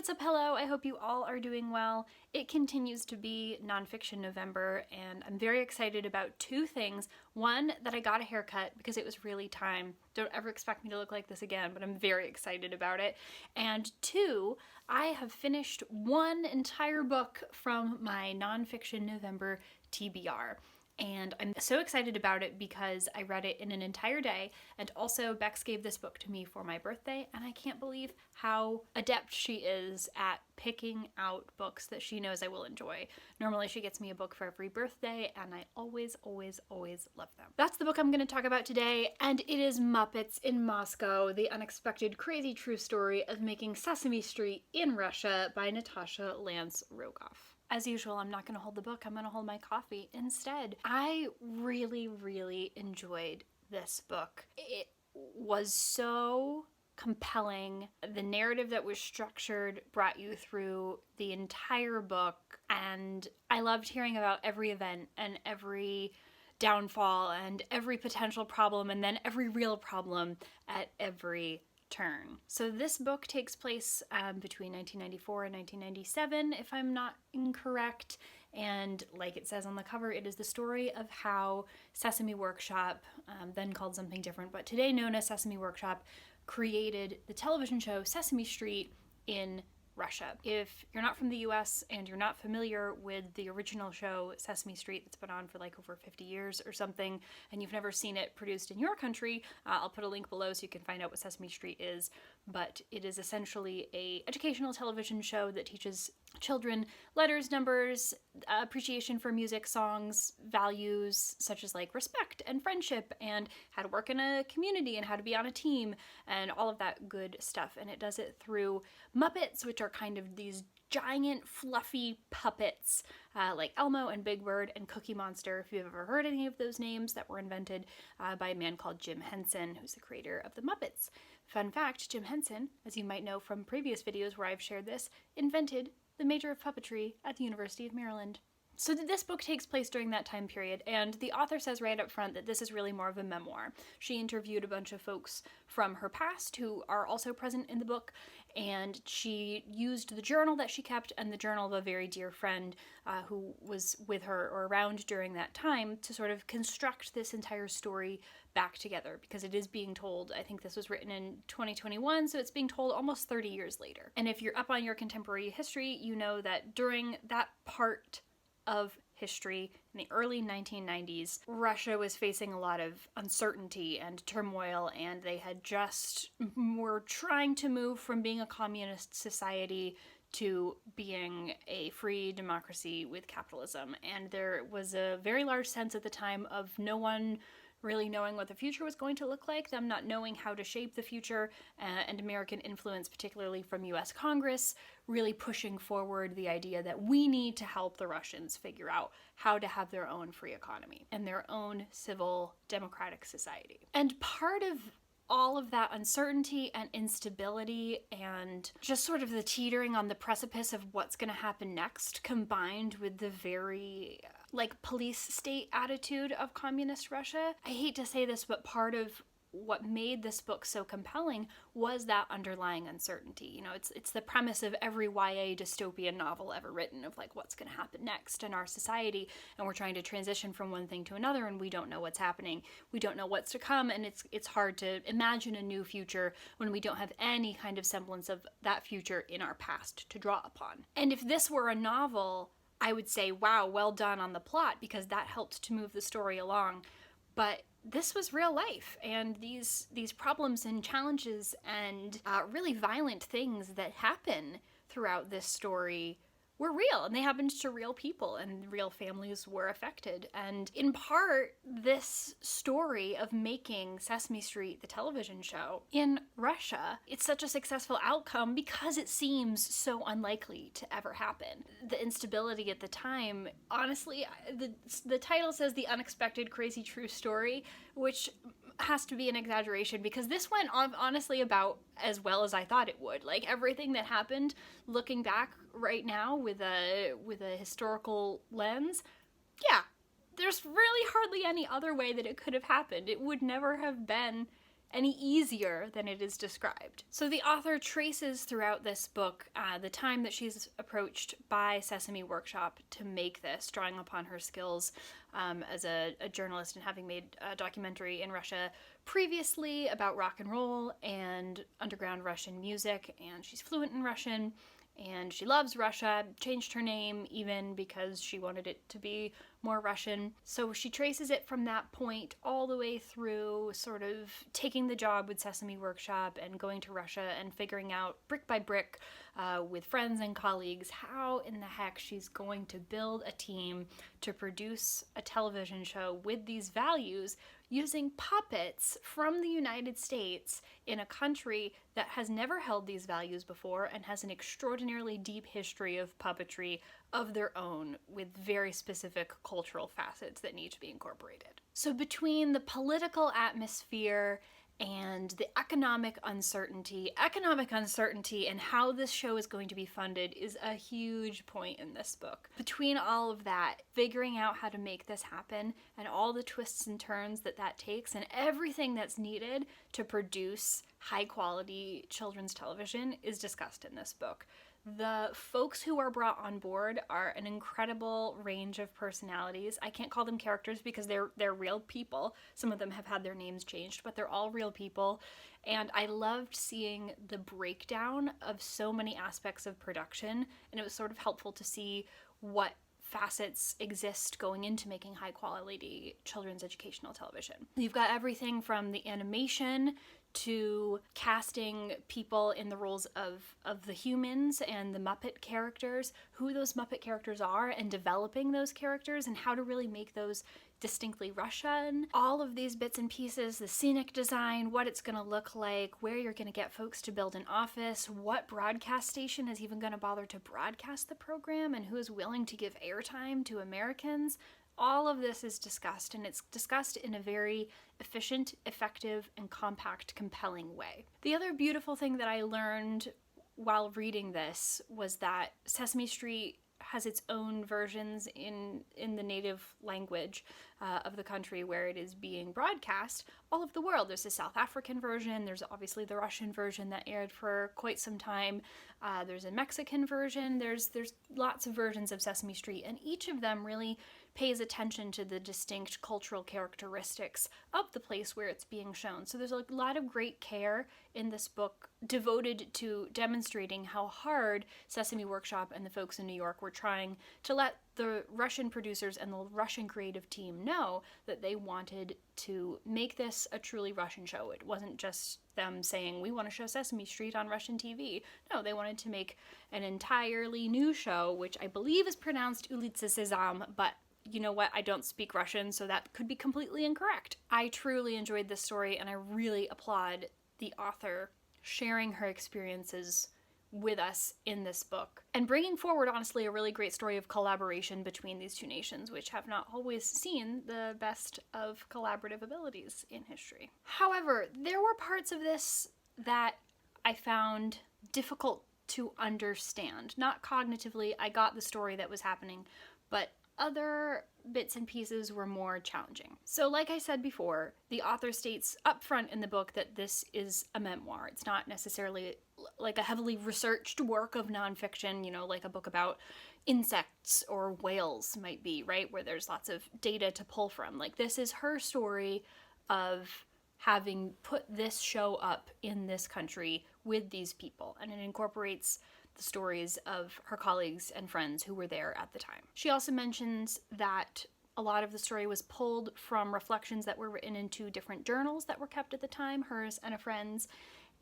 What's up, hello? I hope you all are doing well. It continues to be nonfiction November, and I'm very excited about two things. One, that I got a haircut because it was really time. Don't ever expect me to look like this again, but I'm very excited about it. And two, I have finished one entire book from my nonfiction November TBR. And I'm so excited about it because I read it in an entire day, and also Bex gave this book to me for my birthday, and I can't believe how adept she is at picking out books that she knows I will enjoy. Normally she gets me a book for every birthday, and I always love them. That's the book I'm going to talk about today, and it is Muppets in Moscow, the unexpected crazy true story of making Sesame Street in Russia by Natasha Lance Rogoff. As usual, I'm not going to hold the book, I'm going to hold my coffee instead. I really enjoyed this book. It was so compelling. The narrative that was structured brought you through the entire book, and I loved hearing about every event and every downfall and every potential problem and then every real problem at every turn. So this book takes place between 1994 and 1997, if I'm not incorrect, and like it says on the cover, it is the story of how Sesame Workshop, then called something different, but today known as Sesame Workshop, created the television show Sesame Street in Russia. If you're not from the US and you're not familiar with the original show Sesame Street that's been on for like over 50 years or something, and you've never seen it produced in your country, I'll put a link below so you can find out what Sesame Street is. But it is essentially an educational television show that teaches children letters, numbers, appreciation for music, songs, values such as like respect and friendship and how to work in a community and how to be on a team and all of that good stuff. And it does it through Muppets, which are kind of these giant fluffy puppets like Elmo and Big Bird and Cookie Monster, if you've ever heard any of those names, that were invented by a man called Jim Henson, who's the creator of the Muppets. Fun fact, Jim Henson, as you might know from previous videos where I've shared this, invented the major of puppetry at the University of Maryland. So this book takes place during that time period, and the author says right up front that this is really more of a memoir. She interviewed a bunch of folks from her past who are also present in the book, and she used the journal that she kept and the journal of a very dear friend who was with her or around during that time to sort of construct this entire story back together, because it is being told, I think this was written in 2021, so it's being told almost 30 years later. And if you're up on your contemporary history, you know that during that part of history in the early 1990s, Russia was facing a lot of uncertainty and turmoil, and they had just were trying to move from being a communist society to being a free democracy with capitalism. And there was a very large sense at the time of no one really knowing what the future was going to look like, them not knowing how to shape the future, and American influence, particularly from US Congress, really pushing forward the idea that we need to help the Russians figure out how to have their own free economy and their own civil democratic society. And part of all of that uncertainty and instability and just sort of the teetering on the precipice of what's going to happen next, combined with the very police state attitude of communist Russia. I hate to say this, but part of what made this book so compelling was that underlying uncertainty. You know, it's the premise of every YA dystopian novel ever written of like what's going to happen next in our society, and we're trying to transition from one thing to another, and we don't know what's happening. We don't know what's to come, and it's hard to imagine a new future when we don't have any kind of semblance of that future in our past to draw upon. And if this were a novel, I would say, wow, well done on the plot, because that helped to move the story along. But this was real life, and these problems and challenges and really violent things that happen throughout this story were real, and they happened to real people, and real families were affected. And in part, this story of making Sesame Street, the television show, in Russia, it's such a successful outcome because it seems so unlikely to ever happen. The instability at the time, honestly, the title says The Unexpected Crazy True Story, which has to be an exaggeration, because this went on honestly about as well as I thought it would. Like, everything that happened, looking back right now with a historical lens, yeah, there's really hardly any other way that it could have happened. It would never have been any easier than it is described. So the author traces throughout this book the time that she's approached by Sesame Workshop to make this, drawing upon her skills as a journalist and having made a documentary in Russia previously about rock and roll and underground Russian music, and she's fluent in Russian. And she loves Russia, changed her name even because she wanted it to be more Russian. So she traces it from that point all the way through sort of taking the job with Sesame Workshop and going to Russia and figuring out brick by brick with friends and colleagues how in the heck she's going to build a team to produce a television show with these values using puppets from the United States in a country that has never held these values before and has an extraordinarily deep history of puppetry of their own with very specific cultural facets that need to be incorporated. So between the political atmosphere and the economic uncertainty and how this show is going to be funded is a huge point in this book. Between all of that, figuring out how to make this happen and all the twists and turns that takes and everything that's needed to produce high quality children's television is discussed in this book. The folks who are brought on board are an incredible range of personalities. I can't call them characters because they're real people. Some of them have had their names changed, but they're all real people. And I loved seeing the breakdown of so many aspects of production, and it was sort of helpful to see what facets exist going into making high quality children's educational television. You've got everything from the animation to casting people in the roles of the humans and the Muppet characters, who those Muppet characters are, and developing those characters and how to really make those distinctly Russian. All of these bits and pieces, the scenic design, what it's going to look like, where you're going to get folks to build an office, what broadcast station is even going to bother to broadcast the program, and who is willing to give airtime to Americans. All of this is discussed, and it's discussed in a very efficient, effective, and compact, compelling way. The other beautiful thing that I learned while reading this was that Sesame Street has its own versions in the native language of the country where it is being broadcast all over the world. There's a South African version, there's obviously the Russian version that aired for quite some time, there's a Mexican version, there's lots of versions of Sesame Street, and each of them really pays attention to the distinct cultural characteristics of the place where it's being shown. So there's a lot of great care in this book devoted to demonstrating how hard Sesame Workshop and the folks in New York were trying to let the Russian producers and the Russian creative team know that they wanted to make this a truly Russian show. It wasn't just them saying, we want to show Sesame Street on Russian TV. No, they wanted to make an entirely new show, which I believe is pronounced Ulica Sesame, but you know what, I don't speak Russian, so that could be completely incorrect. I truly enjoyed this story, and I really applaud the author sharing her experiences with us in this book and bringing forward, honestly, a really great story of collaboration between these two nations, which have not always seen the best of collaborative abilities in history. However, there were parts of this that I found difficult to understand. Not cognitively, I got the story that was happening, but other bits and pieces were more challenging. So like I said before, the author states up front in the book that this is a memoir. It's not necessarily like a heavily researched work of nonfiction, you know, like a book about insects or whales might be, right? Where there's lots of data to pull from. Like, this is her story of having put this show up in this country with these people, and it incorporates the stories of her colleagues and friends who were there at the time. She also mentions that a lot of the story was pulled from reflections that were written into different journals that were kept at the time, hers and a friend's.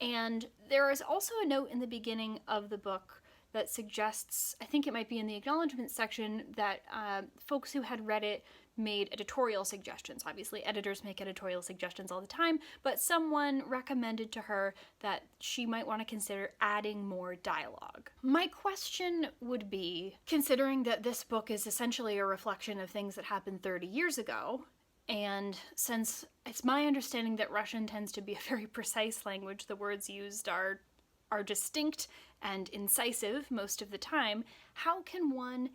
And there is also a note in the beginning of the book that suggests, I think it might be in the acknowledgement section, that folks who had read it made editorial suggestions. Obviously, editors make editorial suggestions all the time, but someone recommended to her that she might want to consider adding more dialogue. My question would be, considering that this book is essentially a reflection of things that happened 30 years ago, and since it's my understanding that Russian tends to be a very precise language, the words used are distinct and incisive most of the time, how can one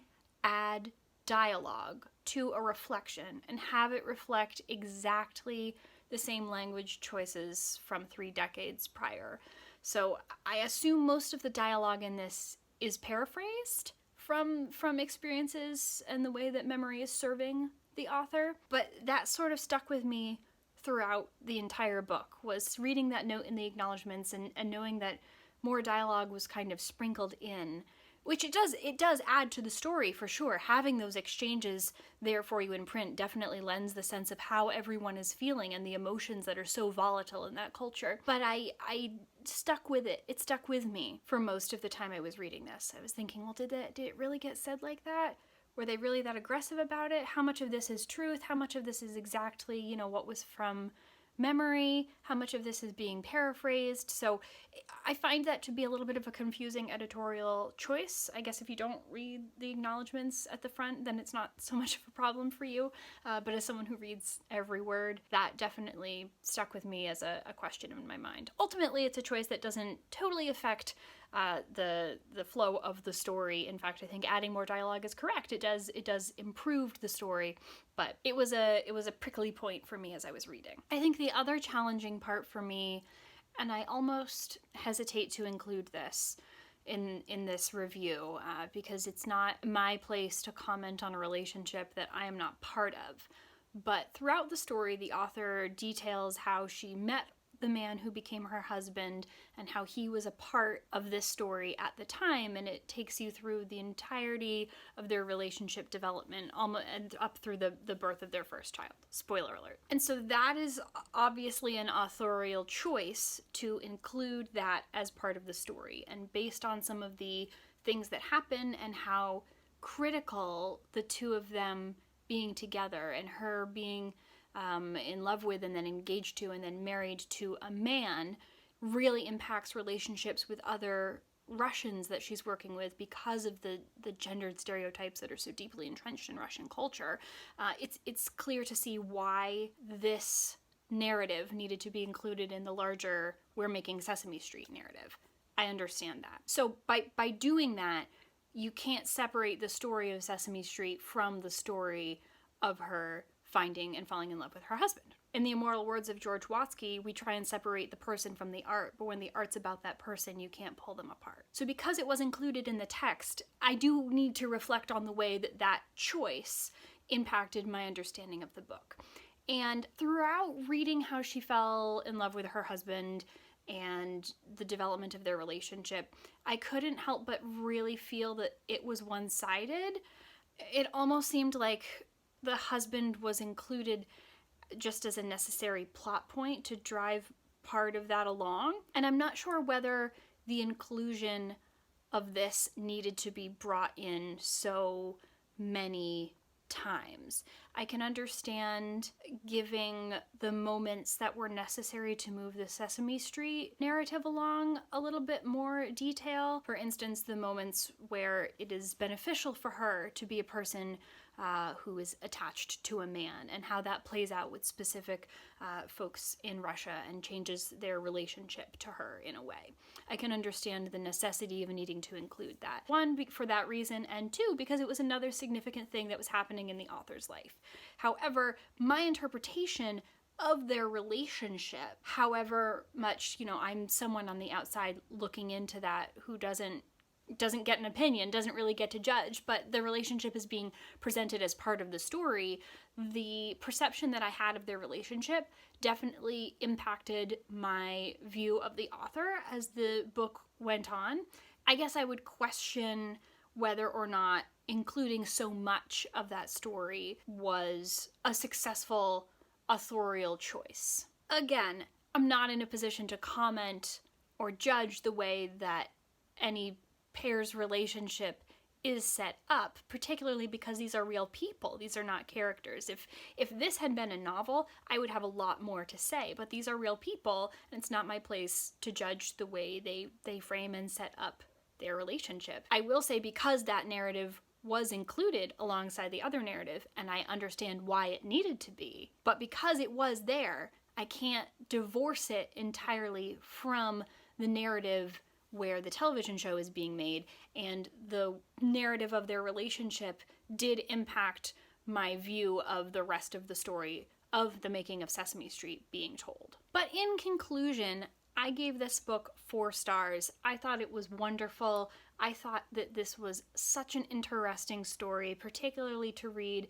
add dialogue to a reflection and have it reflect exactly the same language choices from 3 decades prior. So I assume most of the dialogue in this is paraphrased from experiences and the way that memory is serving the author. But that sort of stuck with me throughout the entire book, was reading that note in the acknowledgments and knowing that more dialogue was kind of sprinkled in, which it does add to the story for sure. Having those exchanges there for you in print definitely lends the sense of how everyone is feeling and the emotions that are so volatile in that culture. But I stuck with it. It stuck with me for most of the time I was reading this. I was thinking, well, did it really get said like that? Were they really that aggressive about it? How much of this is truth? How much of this is exactly, what was from memory? How much of this is being paraphrased? So I find that to be a little bit of a confusing editorial choice. I guess if you don't read the acknowledgments at the front, then it's not so much of a problem for you. But as someone who reads every word, that definitely stuck with me as a question in my mind. Ultimately, it's a choice that doesn't totally affect the flow of the story. In fact, I think adding more dialogue is correct. It does improve the story, but it was a prickly point for me as I was reading. I think the other challenging part for me, and I almost hesitate to include this in this review because it's not my place to comment on a relationship that I am not part of. But throughout the story, the author details how she met the man who became her husband and how he was a part of this story at the time, and it takes you through the entirety of their relationship development almost and up through the birth of their first child. Spoiler alert. And so that is obviously an authorial choice to include that as part of the story, and based on some of the things that happen and how critical the two of them being together and her being in love with and then engaged to and then married to a man really impacts relationships with other Russians that she's working with because of the gendered stereotypes that are so deeply entrenched in Russian culture. It's clear to see why this narrative needed to be included in the larger "We're Making Sesame Street" narrative. I understand that. So by doing that, you can't separate the story of Sesame Street from the story of her finding and falling in love with her husband. In the immortal words of George Watsky, we try and separate the person from the art, but when the art's about that person, you can't pull them apart. So because it was included in the text, I do need to reflect on the way that choice impacted my understanding of the book. And throughout reading how she fell in love with her husband and the development of their relationship, I couldn't help but really feel that it was one-sided. It almost seemed like the husband was included just as a necessary plot point to drive part of that along. And I'm not sure whether the inclusion of this needed to be brought in so many times. I can understand giving the moments that were necessary to move the Sesame Street narrative along a little bit more detail. For instance, the moments where it is beneficial for her to be a person who is attached to a man, and how that plays out with specific folks in Russia and changes their relationship to her in a way. I can understand the necessity of needing to include that. One, for that reason, and two, because it was another significant thing that was happening in the author's life. However, my interpretation of their relationship, however much, I'm someone on the outside looking into that who doesn't get an opinion, doesn't really get to judge, but the relationship is being presented as part of the story. The perception that I had of their relationship definitely impacted my view of the author as the book went on. I guess I would question whether or not including so much of that story was a successful authorial choice. Again, I'm not in a position to comment or judge the way that any pair's relationship is set up, particularly because these are real people. These are not characters. If this had been a novel, I would have a lot more to say, but these are real people, and it's not my place to judge the way they frame and set up their relationship. I will say, because that narrative was included alongside the other narrative, and I understand why it needed to be, but because it was there, I can't divorce it entirely from the narrative where the television show is being made, and the narrative of their relationship did impact my view of the rest of the story of the making of Sesame Street being told. But in conclusion, I gave this book 4 stars. I thought it was wonderful. I thought that this was such an interesting story, particularly to read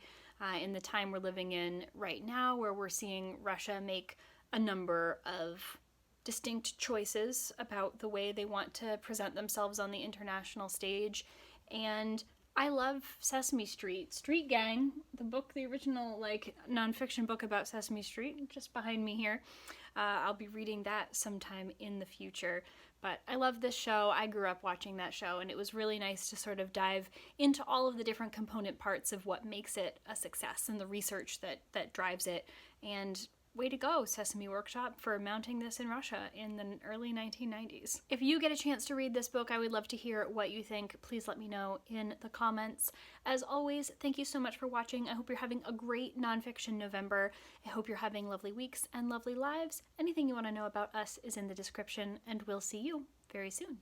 in the time we're living in right now, where we're seeing Russia make a number of distinct choices about the way they want to present themselves on the international stage. And I love Sesame Street. Street Gang, the book, the original nonfiction book about Sesame Street, just behind me here. I'll be reading that sometime in the future. But I love this show. I grew up watching that show, and it was really nice to sort of dive into all of the different component parts of what makes it a success and the research that drives it. And way to go, Sesame Workshop, for mounting this in Russia in the early 1990s. If you get a chance to read this book, I would love to hear what you think. Please let me know in the comments. As always, thank you so much for watching. I hope you're having a great nonfiction November. I hope you're having lovely weeks and lovely lives. Anything you want to know about us is in the description, and we'll see you very soon.